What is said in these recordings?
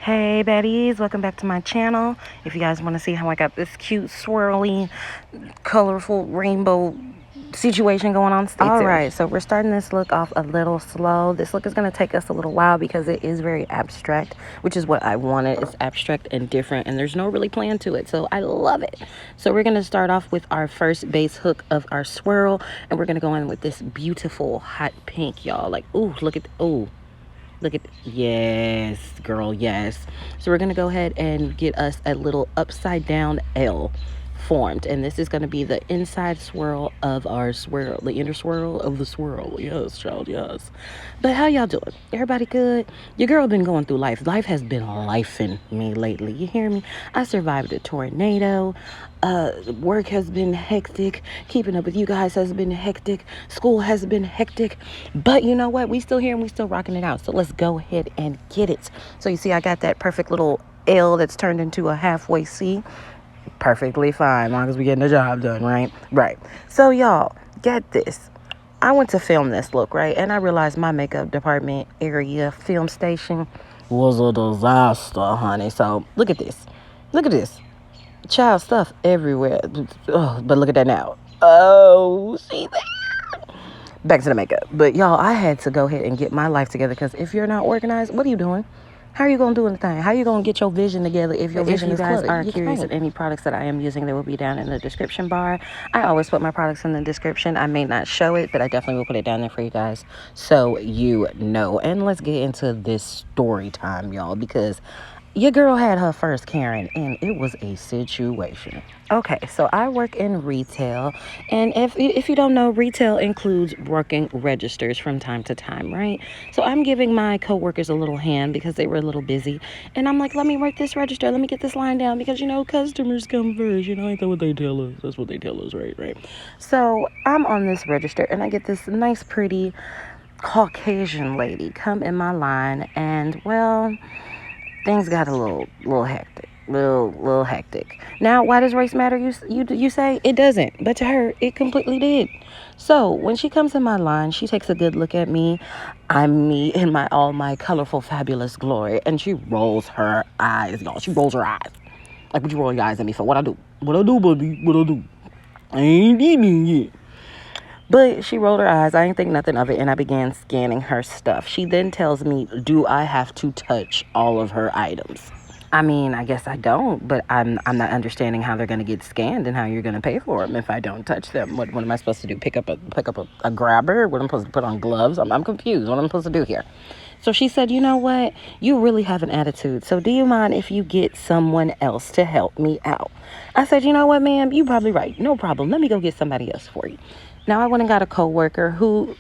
Hey baddies, welcome back to my channel. If you guys want to see how I got this cute swirly colorful rainbow situation going on, stay tuned. Alright, so we're starting this look off a little slow. This look is going to take us a little while because it is very abstract, which is what I wanted. It's abstract and different, and there's no really plan to it, so I love it. So we're going to start off with our first base hook of our swirl, and we're going to go in with this beautiful hot pink, y'all. Like, ooh, look at, ooh. Look at, yes, girl, yes. So we're going to go ahead and get us a little upside down L formed. And this is going to be the inside swirl of our swirl, the inner swirl of the swirl. Yes, child, yes. But how y'all doing? Everybody good? Your girl been going through life. Life has been lifing me lately. You hear me? I survived a tornado. Work has been hectic. Keeping up with you guys has been hectic. School has been hectic. But you know what? We still here and we still rocking it out. So let's go ahead and get it. So you see I got that perfect little L that's turned into a halfway C. Perfectly fine, as long as we getting the job done, right? Right. So y'all, get this. I went to film this look, right? And I realized my makeup department area film station was a disaster, honey. So look at this. Look at this. Child stuff everywhere. Oh, but look at that now. Oh, see that? Back to the makeup. But y'all, I had to go ahead and get my life together because if you're not organized, what are you doing? How are you going to do anything? How are you going to get your vision together if your vision is cluttered? If you guys are curious of any products that I am using, they will be down in the description bar. I always put my products in the description. I may not show it, but I definitely will put it down there for you guys so you know. And let's get into this story time, y'all, because your girl had her first Karen, and it was a situation. Okay, so I work in retail, and if you don't know, retail includes working registers from time to time, right? So I'm giving my coworkers a little hand because they were a little busy, and I'm like, let me work this register, let me get this line down, because, you know, customers come first, you know, ain't that what they tell us? That's what they tell us, right? So I'm on this register, and I get this nice, pretty Caucasian lady come in my line, and, well, things got a little hectic. Little hectic. Now, why does race matter? You say it doesn't, but to her, it completely did. So when she comes in my line, she takes a good look at me. I'm me in all my colorful, fabulous glory, and she rolls her eyes, y'all. She rolls her eyes. Like, what you roll your eyes at me for? What I do? What I do, buddy? What I do? I ain't eating yet. But she rolled her eyes. I didn't think nothing of it, and I began scanning her stuff. She then tells me, do I have to touch all of her items? I mean, I guess I don't, but I'm not understanding how they're going to get scanned and how you're going to pay for them if I don't touch them. What am I supposed to do? Pick up a grabber? What am I supposed to put on gloves? I'm confused. What am I supposed to do here? So she said, you know what? You really have an attitude. So do you mind if you get someone else to help me out? I said, you know what, ma'am? You're probably right. No problem. Let me go get somebody else for you. Now, I went and got a coworker who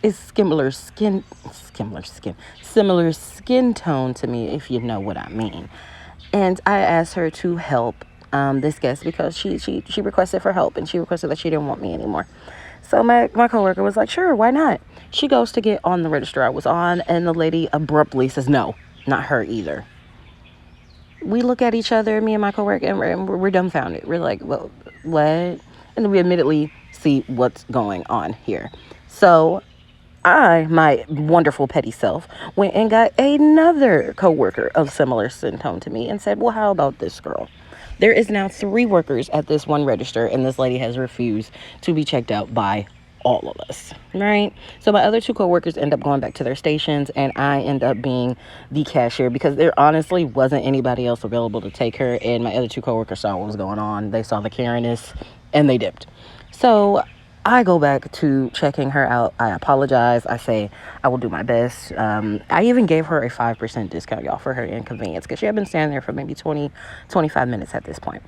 is similar skin tone to me, if you know what I mean. And I asked her to help this guest because she requested for help, and she requested that she didn't want me anymore. So my coworker was like, sure, why not? She goes to get on the register I was on, and the lady abruptly says, no, not her either. We look at each other, me and my coworker, and we're dumbfounded. We're like, well, what? And then we immediately see what's going on here. So I, my wonderful petty self, went and got another coworker of similar skin tone to me and said, well, how about this girl? There is now 3 workers at this one register, and this lady has refused to be checked out by all of us, right? So my other 2 coworkers end up going back to their stations, and I end up being the cashier because there honestly wasn't anybody else available to take her, and my other 2 coworkers saw what was going on. They saw the Karen-ness, and they dipped. So I go back to checking her out. I apologize. I say I will do my best. I even gave her a 5% discount, y'all, for her inconvenience because she had been standing there for maybe 25 minutes at this point.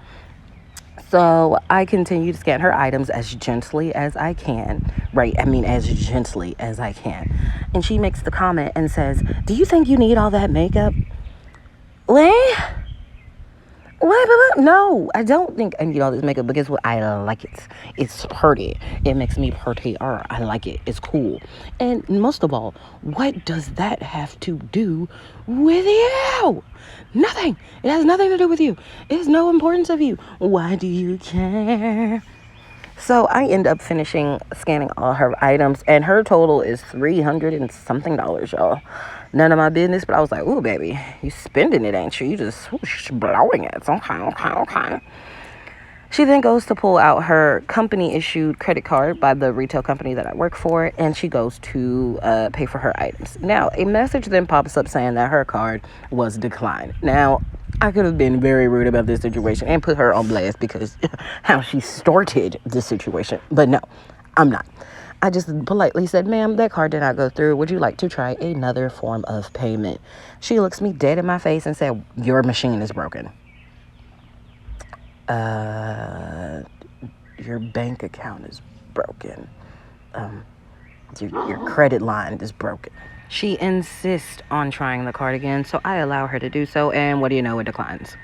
So I continue to scan her items as gently as I can, right? I mean, as gently as I can. And she makes the comment and says, do you think you need all that makeup? What? No, I don't think I need all this makeup, but guess what? I like it. It's pretty. It makes me prettier. I like it. It's cool. And most of all, what does that have to do with you? Nothing. It has nothing to do with you. It has no importance of you. Why do you care? So I end up finishing scanning all her items, and her total is $300 and something, y'all. None of my business, but I was like, ooh, baby, you spending it, ain't you? You just whoosh, blowing it. Okay. She then goes to pull out her company-issued credit card by the retail company that I work for, and she goes to pay for her items. Now, a message then pops up saying that her card was declined. Now, I could have been very rude about this situation and put her on blast because how she started the situation. But no, I'm not. I just politely said, ma'am, that card did not go through. Would you like to try another form of payment? She looks me dead in my face and said, your machine is broken. Your bank account is broken. Your credit line is broken. She insists on trying the card again, so I allow her to do so, and what do you know, it declines.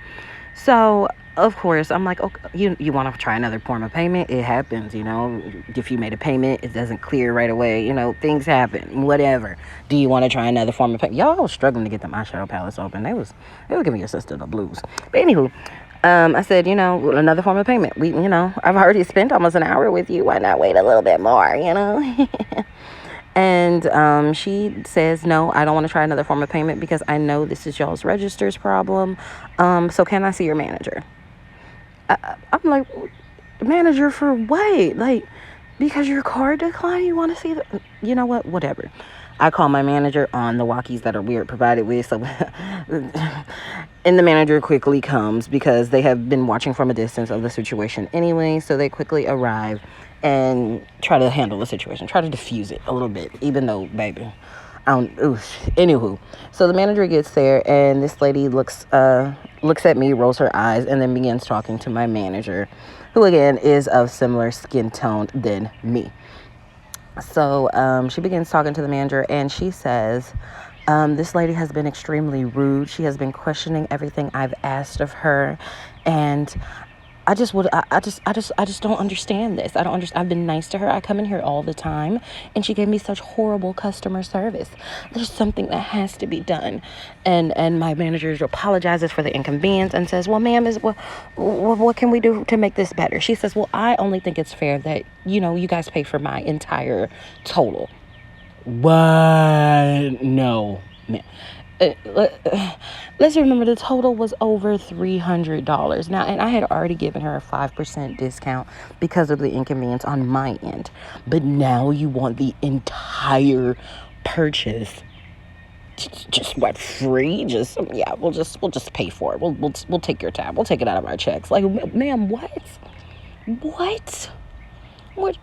So, of course, I'm like, okay, you want to try another form of payment? It happens, you know. If you made a payment, it doesn't clear right away. You know, things happen, whatever. Do you want to try another form of payment? Y'all was struggling to get them eyeshadow palettes open. They was giving your sister the blues. But anywho, I said, you know, another form of payment. I've already spent almost an hour with you. Why not wait a little bit more, you know? And she says, no, I don't want to try another form of payment because I know this is y'all's registers problem. So can I see your manager? I'm like, manager for what? Like, because your card declined, you want to see you know what? Whatever. I call my manager on the walkies that are weird provided with. So, and the manager quickly comes because they have been watching from a distance of the situation anyway. So they quickly arrive and try to handle the situation, try to diffuse it a little bit, even though, baby, anywho. So the manager gets there and this lady looks at me, rolls her eyes, and then begins talking to my manager, who again is of similar skin tone than me. So she begins talking to the manager and she says, this lady has been extremely rude. She has been questioning everything I've asked of her, and I just don't understand this. I've been nice to her. I come in here all the time, and she gave me such horrible customer service. There's something that has to be done. And my manager apologizes for the inconvenience and says, well, ma'am, what can we do to make this better? She says, well, I only think it's fair that, you know, you guys pay for my entire total. What? No, man. Let's remember the total was over $300 now, and I had already given her a 5% discount because of the inconvenience on my end, but now you want the entire purchase just what, free? Just, yeah, we'll just pay for it. We'll take your tab, we'll take it out of our checks. Like, ma'am, what?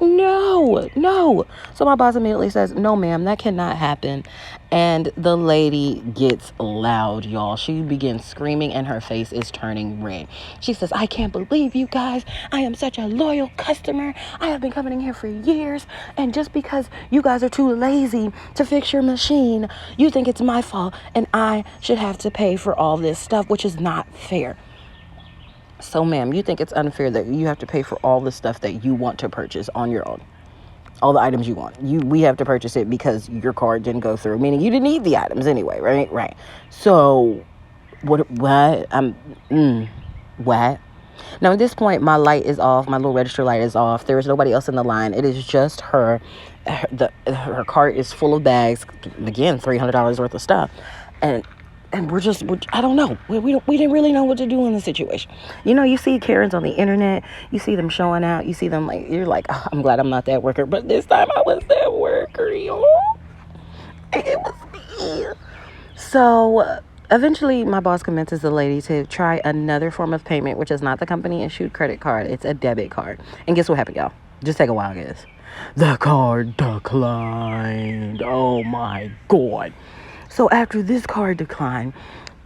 No. So my boss immediately says, no, ma'am, that cannot happen. And the lady gets loud, y'all. She begins screaming and her face is turning red. She says, I can't believe you guys. I am such a loyal customer. I have been coming in here for years. And just because you guys are too lazy to fix your machine, you think it's my fault and I should have to pay for all this stuff, which is not fair. So, ma'am, you think it's unfair that you have to pay for all the stuff that you want to purchase on your own? All the items you want. We have to purchase it because your card didn't go through, meaning you didn't need the items anyway, right? Right. So, what? What? Now, at this point, my light is off. My little register light is off. There is nobody else in the line. It is just her. Her cart is full of bags. Again, $300 worth of stuff. And I don't know. We didn't really know what to do in the situation. You know, you see Karens on the internet. You see them showing out. You see them like, you're like, oh, I'm glad I'm not that worker. But this time I was that worker, y'all. It was me. So eventually my boss convinces the lady to try another form of payment, which is not the company issued credit card. It's a debit card. And guess what happened, y'all? Just take a while, guys. The card declined. Oh my God. So after this card decline,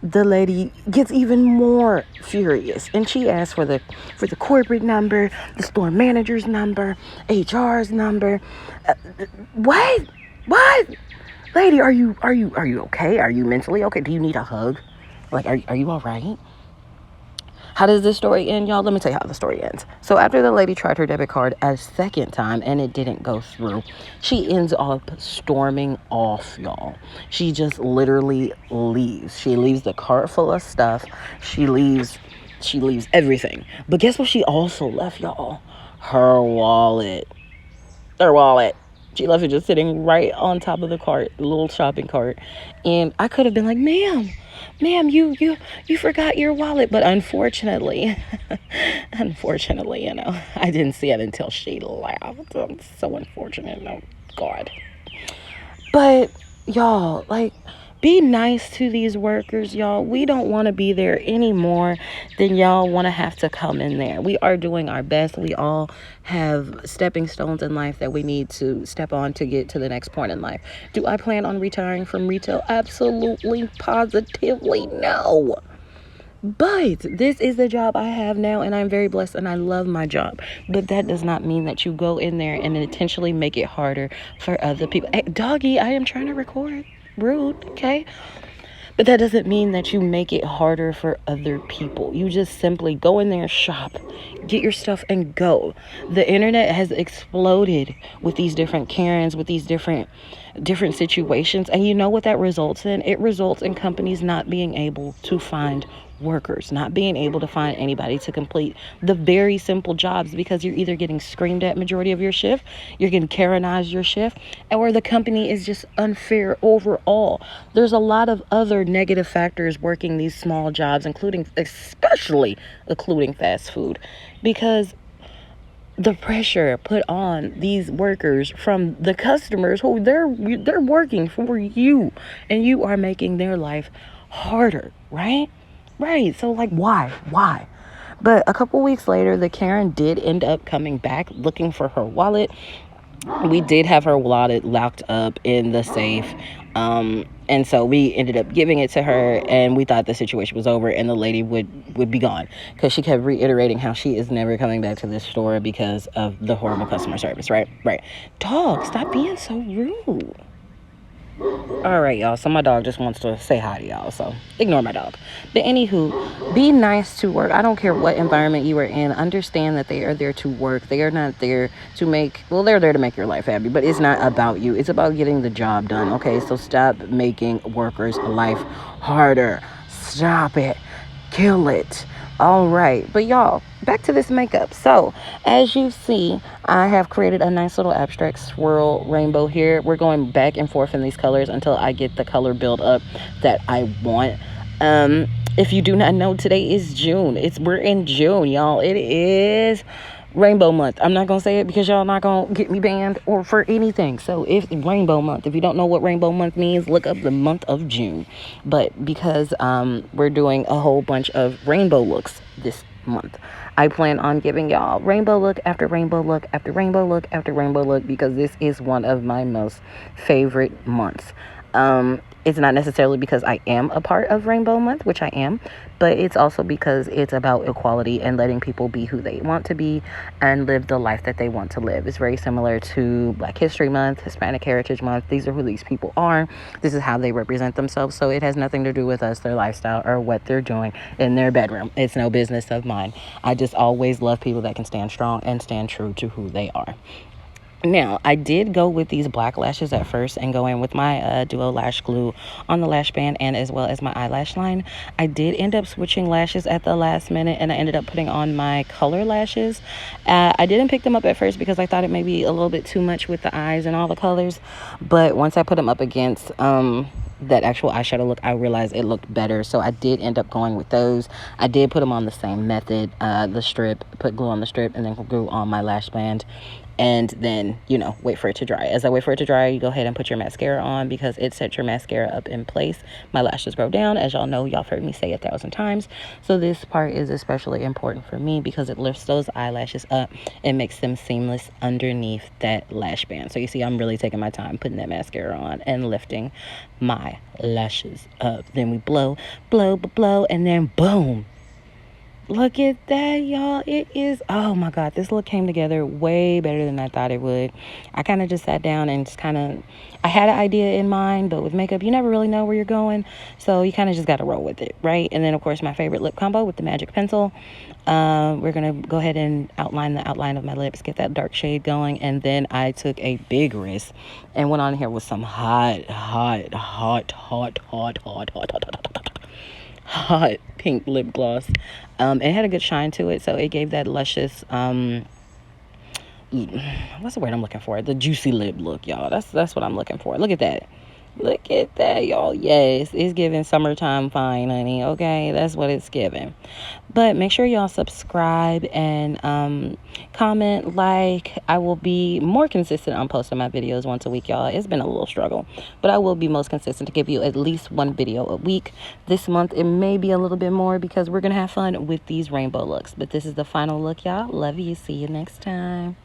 the lady gets even more furious, and she asks for the corporate number, the store manager's number, HR's number. What? Lady, are you okay? Are you mentally okay? Do you need a hug? Like, are you all right? How does this story end, y'all? Let me tell you how the story ends. So after the lady tried her debit card a second time and it didn't go through, she ends up storming off, y'all. She just literally leaves. She leaves the cart full of stuff. She leaves everything. But guess what she also left, y'all? Her wallet. Her wallet. She left it just sitting right on top of the cart, the little shopping cart. And I could have been like, ma'am, you forgot your wallet. But unfortunately, I didn't see it until she left. I'm so unfortunate. Oh, God. But y'all, like, be nice to these workers, y'all. We don't want to be there any more than y'all want to have to come in there. We are doing our best. We all have stepping stones in life that we need to step on to get to the next point in life. Do I plan on retiring from retail? Absolutely, positively, no. But this is the job I have now, and I'm very blessed, and I love my job. But that does not mean that you go in there and intentionally make it harder for other people. Hey, doggy, I am trying to record. Rude, okay? But that doesn't mean that you make it harder for other people. You just simply go in there, shop, get your stuff, and go. The internet has exploded with these different Karens, with these different situations. And you know what that results in? It results in companies not being able to find workers, not being able to find anybody to complete the very simple jobs, because you're either getting screamed at majority of your shift, you're getting Karenized your shift, or the company is just unfair overall. There's a lot of other negative factors working these small jobs, especially including fast food, because the pressure put on these workers from the customers who they're working for you, and you are making their life harder, right? Right. So, like, why? But a couple weeks later, the Karen did end up coming back looking for her wallet. We did have her wallet locked up in the safe. And so we ended up giving it to her, and we thought the situation was over and the lady would be gone, because she kept reiterating how she is never coming back to this store because of the horrible customer service. Right. Dog, stop being so rude. All right, y'all. So my dog just wants to say hi to y'all, so ignore my dog. But anywho, be nice to work. I don't care what environment you are in. Understand that they are there to work. They are not there to they're there to make your life happy, but it's not about you. It's about getting the job done, okay? So stop making workers' life harder. Stop it. Kill it. All right, but y'all, back to this makeup. So as you see, I have created a nice little abstract swirl rainbow here. We're going back and forth in these colors until I get the color build up that I want. If you do not know, today is June. We're in June, y'all. It is Rainbow Month. I'm not gonna say it because y'all not gonna get me banned or for anything. So it's Rainbow Month. If you don't know what Rainbow Month means, look up the month of June. But because we're doing a whole bunch of rainbow looks this month, I plan on giving y'all rainbow look after rainbow look after rainbow look after rainbow look, because this is one of my most favorite months. It's not necessarily because I am a part of Rainbow Month, which I am, but it's also because it's about equality and letting people be who they want to be and live the life that they want to live. It's very similar to Black History Month, Hispanic Heritage Month. These are who these people are. This is how they represent themselves. So it has nothing to do with us, their lifestyle, or what they're doing in their bedroom. It's no business of mine. I just always love people that can stand strong and stand true to who they are. Now, I did go with these black lashes at first and go in with my Duo Lash Glue on the lash band and as well as my eyelash line. I did end up switching lashes at the last minute, and I ended up putting on my color lashes. I didn't pick them up at first because I thought it may be a little bit too much with the eyes and all the colors, but once I put them up against that actual eyeshadow look, I realized it looked better, so I did end up going with those. I did put them on the same method, the strip, put glue on the strip and then glue on my lash band, and then, you know, wait for it to dry. As I wait for it to dry, you go ahead and put your mascara on because it sets your mascara up in place. My lashes grow down, as y'all know, y'all heard me say 1,000 times. So this part is especially important for me because it lifts those eyelashes up and makes them seamless underneath that lash band. So you see, I'm really taking my time putting that mascara on and lifting my lashes up. Then we blow, and then boom. Look at that, y'all. It is, oh my God, this look came together way better than I thought it would. I kind of just sat down and just I had an idea in mind, but with makeup, you never really know where you're going. So you kind of just got to roll with it, right? And then, of course, my favorite lip combo with the magic pencil. We're going to go ahead and outline the outline of my lips, get that dark shade going. And then I took a big risk and went on here with some hot pink lip gloss. It had a good shine to it, so it gave that luscious what's the word I'm looking for? The juicy lip look, y'all. That's what I'm looking for. Look at that. Look at that, y'all. Yes, it's giving summertime fine, honey. Okay, that's what it's giving. But make sure y'all subscribe and comment, like. I will be more consistent on posting my videos once a week, y'all. It's been a little struggle, but I will be most consistent to give you at least one video a week. This month it may be a little bit more because we're gonna have fun with these rainbow looks. But this is the final look, y'all. Love you. See you next time.